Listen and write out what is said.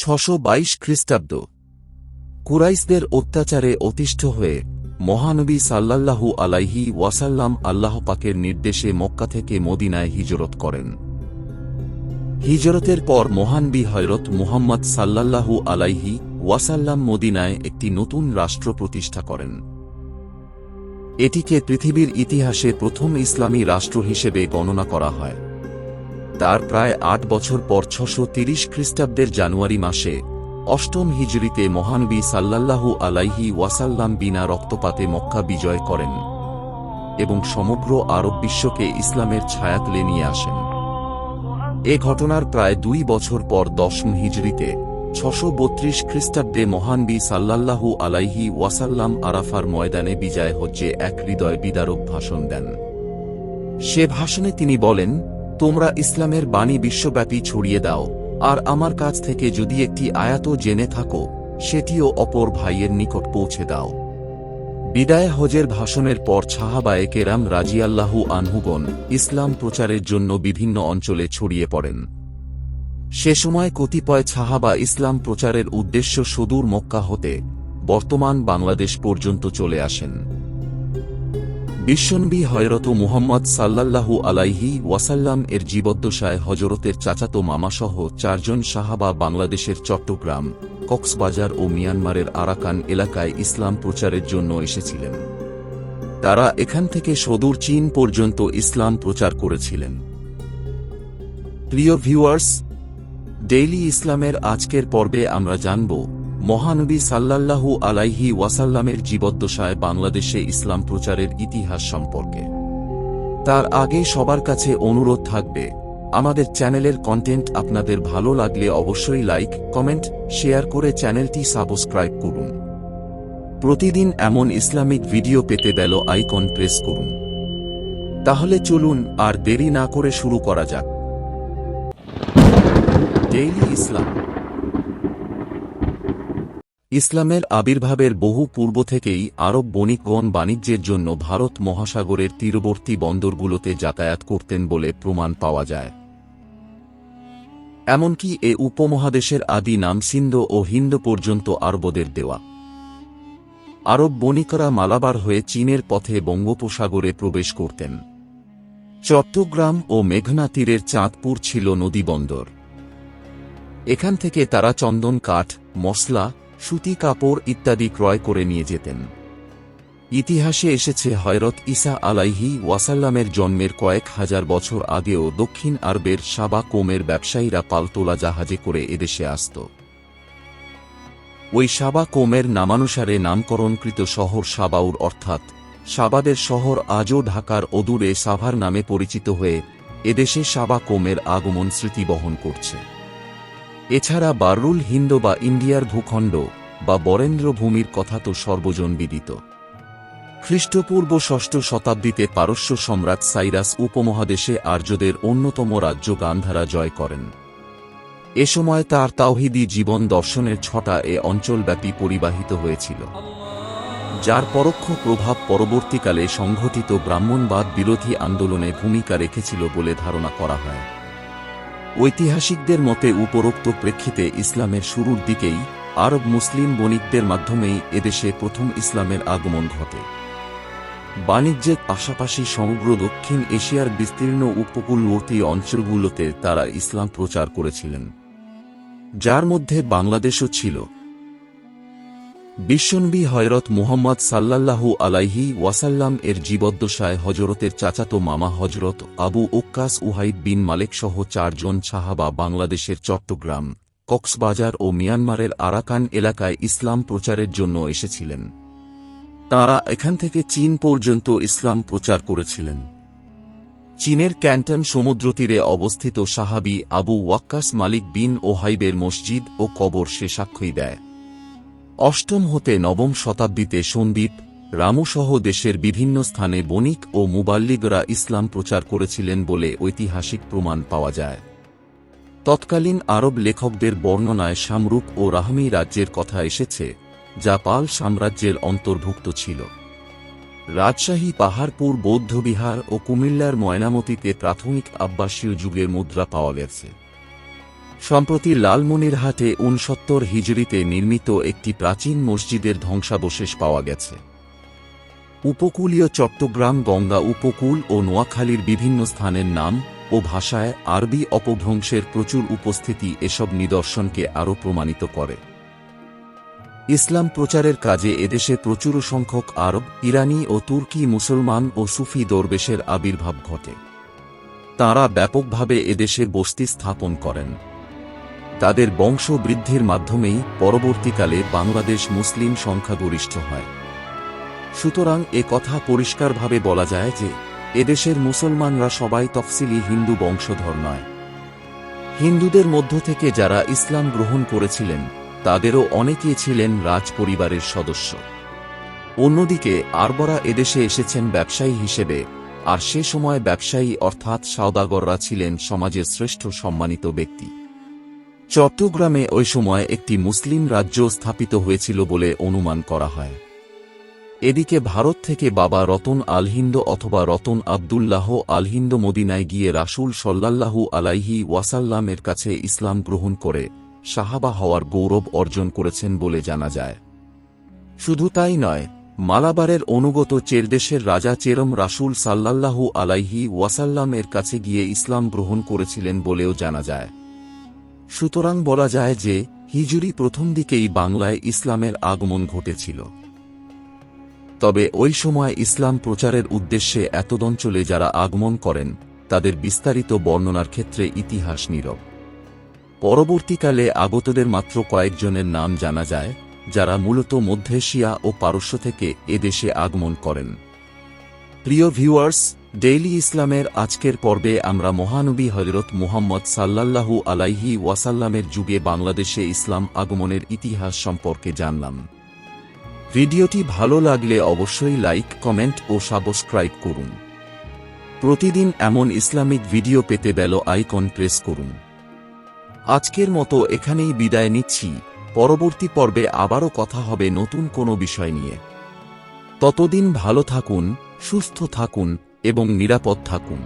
622 খ্রিস্টাব্দ। কুরাইশদের অত্যাচারে অতিষ্ঠ হয়ে মহানবী সাল্লাল্লাহু আলাইহি ওয়াসাল্লাম আল্লাহ পাকের নির্দেশে মক্কা থেকে মদিনায় হিজরত করেন। হিজরতের পর মহানবী হযরত মুহাম্মদ সাল্লাল্লাহু আলাইহি ওয়াসাল্লাম মদিনায় একটি নতুন রাষ্ট্র প্রতিষ্ঠা করেন। এটিকে পৃথিবীর ইতিহাসে প্রথম ইসলামী রাষ্ট্র হিসেবে গণনা করা হয়। তার প্রায় 8 বছর পর 630 খ্রিস্টাব্দের জানুয়ারি মাসে অষ্টম হিজরিতে মহানবী সাল্লাল্লাহু আলাইহি ওয়াসাল্লাম বিনা রক্তপাতে মক্কা বিজয় করেন এবং সমগ্র আরব বিশ্বকে ইসলামের ছায়াতলে নিয়ে আসেন। এ ঘটনার প্রায় 2 বছর পর 10ম হিজরিতে 632 খ্রিস্টাব্দে মহানবী সাল্লাল্লাহু আলাইহি ওয়াসাল্লাম আরাফার ময়দানে বিজয় হজ্জে এক হৃদয় বিদারক ভাষণ দেন। সে ভাষণে তিনি বলেন, তোমরা ইসলামের বাণী বিশ্বব্যাপী ছড়িয়ে দাও, আর আমার কাছ থেকে যদি একটি আয়াতও জেনে থাকো সেটিও অপর ভাইয়ের নিকট পৌঁছে দাও। বিদায় হজের ভাষণের পর সাহাবায়ে কেরাম রাজিয়াল্লাহু আনহুগণ ইসলাম প্রচারের জন্য বিভিন্ন অঞ্চলে ছড়িয়ে পড়েন। সে সময় কতিপয় সাহাবা ইসলাম প্রচারের উদ্দেশ্য সুদূর মক্কা হতে বর্তমান বাংলাদেশ পর্যন্ত চলে আসেন। বিশ্বনবী হযরত মুহাম্মদ সাল্লাল্লাহু আলাইহি ওয়াসাল্লাম এর জীবদ্দশায় হযরতের চাচাতো মামাসহ 4 জন সাহাবা বাংলাদেশের চট্টগ্রাম, কক্সবাজার ও মিয়ানমারের আরাকান এলাকায় ইসলাম প্রচারের জন্য এসেছিলেন। তারা এখান থেকে সুদূর চীন পর্যন্ত ইসলাম প্রচার করেছিলেন। প্রিয় ভিউয়ার্স, ডেইলি ইসলামের আজকের পর্বে আমরা জানব মহানবী সাল্লাল্লাহু আলাইহি ওয়াসাল্লামের জীবদ্দশায় বাংলাদেশে ইসলাম প্রচারের ইতিহাস সম্পর্কে। তার আগে সবার কাছে অনুরোধ থাকবে, আমাদের চ্যানেলের কন্টেন্ট আপনাদের ভালো লাগলে অবশ্যই লাইক, কমেন্ট, শেয়ার করে চ্যানেলটি সাবস্ক্রাইব করুন। প্রতিদিন এমন ইসলামিক ভিডিও পেতে বেল আইকন প্রেস করুন। তাহলে চলুন আর দেরি না করে শুরু করা যাক। ডেইলি ইসলাম। ইসলামের আবির্ভাবের বহু পূর্ব থেকেই আরব বণিকগণ বাণিজ্যের জন্য ভারত মহাসাগরের তীরবর্তী বন্দরগুলোতে যাতায়াত করতেন বলে প্রমাণ পাওয়া যায়। এমনকি এ উপমহাদেশের আদি নাম সিন্ধ ও হিন্দ পর্যন্ত আরবদের দেওয়া। আরব বণিকরা মালাবার হয়ে চীনের পথে বঙ্গোপসাগরে প্রবেশ করতেন। চট্টগ্রাম ও মেঘনা তীরের চাঁদপুর ছিল নদীবন্দর। এখান থেকে তারা চন্দন কাঠ, মশলা, সুতি কাপড় ইত্যাদি ক্রয় করে নিয়ে যেতেন। ইতিহাসে এসেছে হযরত ঈসা আলাইহি ওয়াসাল্লামের জন্মের কয়েক হাজার বছর আগেও দক্ষিণ আরবের সাবা কওমের ব্যবসায়ীরা পালতোলা জাহাজে করে এদেশে আসত। ওই সাবা কওমের নামানুসারে নামকরণকৃত শহর সাবাউর অর্থাৎ সাবাদের শহর আজও ঢাকার অদূরে সাভার নামে পরিচিত হয়ে এদেশে সাবা কওমের আগমন স্মৃতি বহন করছে। এছাড়া বাররুল হিন্দ বা ইন্ডিয়ার ভূখণ্ড বা বরেন্দ্র ভূমির কথা তো সর্বজনবিদিত। খ্রিস্টপূর্ব 6ষ্ঠ শতাব্দীতে পারস্য সম্রাট সাইরাস উপমহাদেশে আর্যদের অন্যতম রাজ্য গান্ধারা জয় করেন। এ সময় তার তাওহীদি জীবন দর্শনের ছটা এ অঞ্চলব্যাপী পরিবাহিত হয়েছিল, যার পরোক্ষ প্রভাব পরবর্তীকালে সংঘটিত ব্রাহ্মণবাদ বিরোধী আন্দোলনে ভূমিকা রেখেছিল বলে ধারণা করা হয়। ঐতিহাসিকদের মতে উপরোক্ত প্রেক্ষিতে ইসলামের শুরুর দিকেই আরব মুসলিম বণিকদের মাধ্যমেই এদেশে প্রথম ইসলামের আগমন ঘটে। বাণিজ্যের পাশাপাশি সমগ্র দক্ষিণ এশিয়ার বিস্তীর্ণ উপকূলবর্তী অঞ্চলগুলোতে তারা ইসলাম প্রচার করেছিলেন, যার মধ্যে বাংলাদেশও ছিল। বিশ্বনবী হযরত মুহাম্মদ সাল্লাল্লাহু আলাইহি ওয়াসাল্লাম এর জীবদ্দশায় হযরতের চাচাতো মামা হযরত আবু ওক্কাস উহাইব বিন মালেক সহ 4 জন সাহাবা বাংলাদেশের চট্টগ্রাম, কক্সবাজার ও মিয়ানমারের আরাকান এলাকায় ইসলাম প্রচারের জন্য এসেছিলেন। তাঁরা এখান থেকে চীন পর্যন্ত ইসলাম প্রচার করেছিলেন। চীনের ক্যান্টন সমুদ্রতীরে অবস্থিত সাহাবী আবু ওয়াক্কাস মালিক বিন ওহাইবের মসজিদ ও কবর সে সাক্ষ্য দেয়। 8ম হতে 9ম শতাব্দীতে সন্দ্বীপ, রামুসহ দেশের বিভিন্ন স্থানে বণিক ও মুবাল্লিগরা ইসলাম প্রচার করেছিলেন বলে ঐতিহাসিক প্রমাণ পাওয়া যায়। তৎকালীন আরব লেখকদের বর্ণনায় শামরুক ও রাহমি রাজ্যের কথা এসেছে, যা পাল সাম্রাজ্যের অন্তর্ভুক্ত ছিল। রাজশাহী পাহাড়পুর বৌদ্ধবিহার ও কুমিল্লার ময়নামতিতে প্রাথমিক আব্বাসীয় যুগের মুদ্রা পাওয়া গেছে। সম্প্রতি লালমনিরহাটে ৬৯ হিজরিতে নির্মিত একটি প্রাচীন মসজিদের ধ্বংসাবশেষ পাওয়া গেছে। উপকূলীয় চট্টগ্রাম, গঙ্গা উপকূল ও নোয়াখালীর বিভিন্ন স্থানের নাম ও ভাষায় আরবি অপভ্রংশের প্রচুর উপস্থিতি এসব নিদর্শনকে আরও প্রমাণিত করে। ইসলাম প্রচারের কাজে এদেশে প্রচুর সংখ্যক আরব, ইরানি ও তুর্কি মুসলমান ও সুফি দরবেশের আবির্ভাব ঘটে। তাঁরা ব্যাপকভাবে এদেশে বসতি স্থাপন করেন। তাদের বংশ বৃদ্ধির মাধ্যমেই পরবর্তীকালে বাংলাদেশ মুসলিম সংখ্যাগরিষ্ঠ হয়। সুতরাং এ কথা পরিষ্কারভাবে বলা যায় যে এদেশের মুসলমানরা সবাই তফসিলি হিন্দু বংশধর নয়। হিন্দুদের মধ্য থেকে যারা ইসলাম গ্রহণ করেছিলেন তাদেরও অনেকেই ছিলেন রাজ পরিবারের সদস্য। অন্যদিকে আরবরা এদেশে এসেছেন ব্যবসায়ী হিসেবে, আর সে সময় ব্যবসায়ী অর্থাৎ সওদাগররা ছিলেন সমাজের শ্রেষ্ঠ সম্মানিত ব্যক্তি। চট্টগ্রামে ওই সময় একটি মুসলিম রাজ্য স্থাপিত হয়েছিল বলে অনুমান করা হয়। এদিকে ভারত থেকে বাবা রতন আল হিন্দ অথবা রতন আবদুল্লাহ আল হিন্দ মদিনায় গিয়ে রাসূল সাল্লাল্লাহু আলাইহি ওয়াসাল্লামের কাছে ইসলাম গ্রহণ করে সাহাবা হওয়ার গৌরব অর্জন করেছেন বলে জানা যায়। শুধু তাই নয়, মালাবারের অনুগত চেরদেশের রাজা চেরম রাসূল সাল্লাল্লাহু আলাইহি ওয়াসাল্লামের কাছে গিয়ে ইসলাম গ্রহণ করেছিলেন বলেও জানা যায়। সুতরাং বলা যায় যে হিজরি প্রথম দিকেই বাংলায় ইসলামের আগমন ঘটেছিল। তবে ওই সময় ইসলাম প্রচারের উদ্দেশ্যে এতদঞ্চলে যারা আগমন করেন তাদের বিস্তারিত বর্ণনার ক্ষেত্রে ইতিহাস নীরব। পরবর্তীকালে আগতদের মাত্র কয়েকজনের নাম জানা যায়, যারা মূলত মধ্য এশিয়া ও পারস্য থেকে এদেশে আগমন করেন। প্রিয় ভিউয়ার্স, ডেইলি ইসলামের আজকের পর্বে আমরা মহানবী হযরত মুহাম্মদ সাল্লাল্লাহু আলাইহি ওয়াসাল্লামের যুগে বাংলাদেশে ইসলাম আগমনের ইতিহাস সম্পর্কে জানলাম। ভিডিওটি ভালো লাগলে অবশ্যই লাইক, কমেন্ট ও সাবস্ক্রাইব করুন। প্রতিদিন এমন ইসলামিক ভিডিও পেতে বেল আইকন প্রেস করুন। আজকের মতো এখানেই বিদায় নিচ্ছি। পরবর্তী পর্বে আবারও কথা হবে নতুন কোনো বিষয় নিয়ে। ততদিন ভালো থাকুন, সুস্থ থাকুন এবং নিরাপদ থাকুন।